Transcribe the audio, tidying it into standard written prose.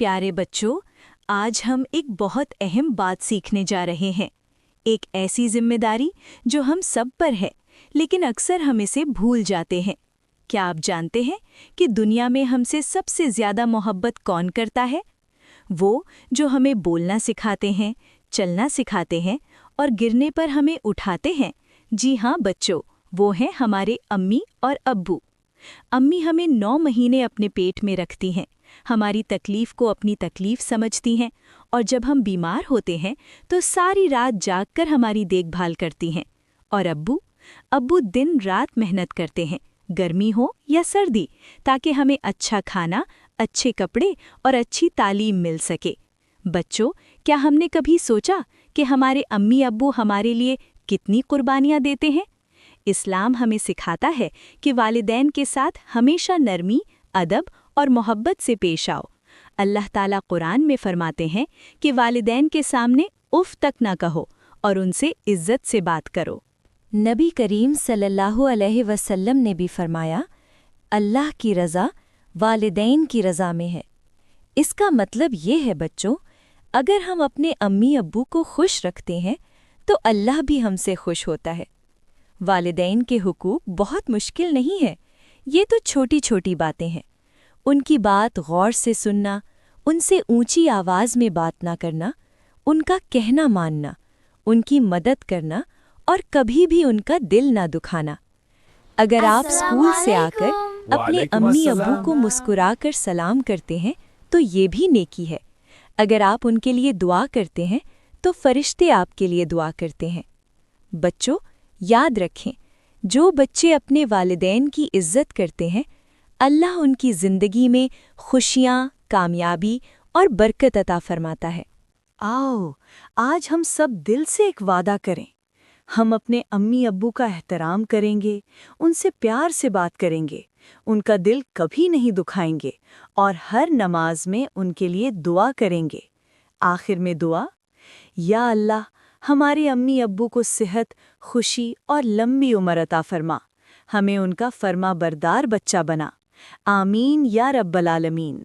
پیارے بچوں، آج ہم ایک بہت اہم بات سیکھنے جا رہے ہیں۔ ایک ایسی ذمہ داری جو ہم سب پر ہے، لیکن اکثر ہم اسے بھول جاتے ہیں۔ کیا آپ جانتے ہیں کہ دنیا میں ہم سے سب سے زیادہ محبت کون کرتا ہے؟ وہ جو ہمیں بولنا سکھاتے ہیں، چلنا سکھاتے ہیں اور گرنے پر ہمیں اٹھاتے ہیں۔ جی ہاں بچوں، وہ ہیں ہمارے امی اور ابو۔ امی ہمیں 9 مہینے اپنے پیٹ میں رکھتی ہیں، ہماری تکلیف کو اپنی تکلیف سمجھتی ہیں، اور جب ہم بیمار ہوتے ہیں تو ساری رات جاگ کر ہماری دیکھ بھال کرتی ہیں۔ اور ابو دن رات محنت کرتے ہیں، گرمی ہو یا سردی، تاکہ ہمیں اچھا کھانا، اچھے کپڑے اور اچھی تعلیم مل سکے۔ بچوں، کیا ہم نے کبھی سوچا کہ ہمارے امی ابو ہمارے لیے کتنی قربانیاں دیتے ہیں؟ اسلام ہمیں سکھاتا ہے کہ والدین کے ساتھ ہمیشہ نرمی، ادب اور محبت سے پیش آؤ۔ اللہ تعالیٰ قرآن میں فرماتے ہیں کہ والدین کے سامنے اف تک نہ کہو اور ان سے عزت سے بات کرو۔ نبی کریم صلی اللہ علیہ وسلم نے بھی فرمایا، اللہ کی رضا والدین کی رضا میں ہے۔ اس کا مطلب یہ ہے بچوں، اگر ہم اپنے امی ابو کو خوش رکھتے ہیں تو اللہ بھی ہم سے خوش ہوتا ہے۔ والدین کے حقوق بہت مشکل نہیں ہے، یہ تو چھوٹی چھوٹی باتیں ہیں۔ ان کی بات غور سے سننا، ان سے اونچی آواز میں بات نہ کرنا، ان کا کہنا ماننا، ان کی مدد کرنا اور کبھی بھی ان کا دل نہ دکھانا۔ اگر آپ اسکول سے آ کر اپنے امی ابو کو مسکرا کر سلام کرتے ہیں تو یہ بھی نیکی ہے۔ اگر آپ ان کے لیے دعا کرتے ہیں تو فرشتے آپ کے لیے دعا کرتے ہیں۔ بچوں، یاد رکھیں، جو بچے اپنے والدین کی عزت کرتے ہیں، اللہ ان کی زندگی میں خوشیاں، کامیابی اور برکت عطا فرماتا ہے۔ آؤ، آج ہم سب دل سے ایک وعدہ کریں۔ ہم اپنے امی ابو کا احترام کریں گے، ان سے پیار سے بات کریں گے، ان کا دل کبھی نہیں دکھائیں گے اور ہر نماز میں ان کے لیے دعا کریں گے۔ آخر میں دعا: یا اللہ، ہمارے امی ابو کو صحت، خوشی اور لمبی عمر عطا فرما، ہمیں ان کا فرما بردار بچہ بنا۔ آمین یا رب العالمین۔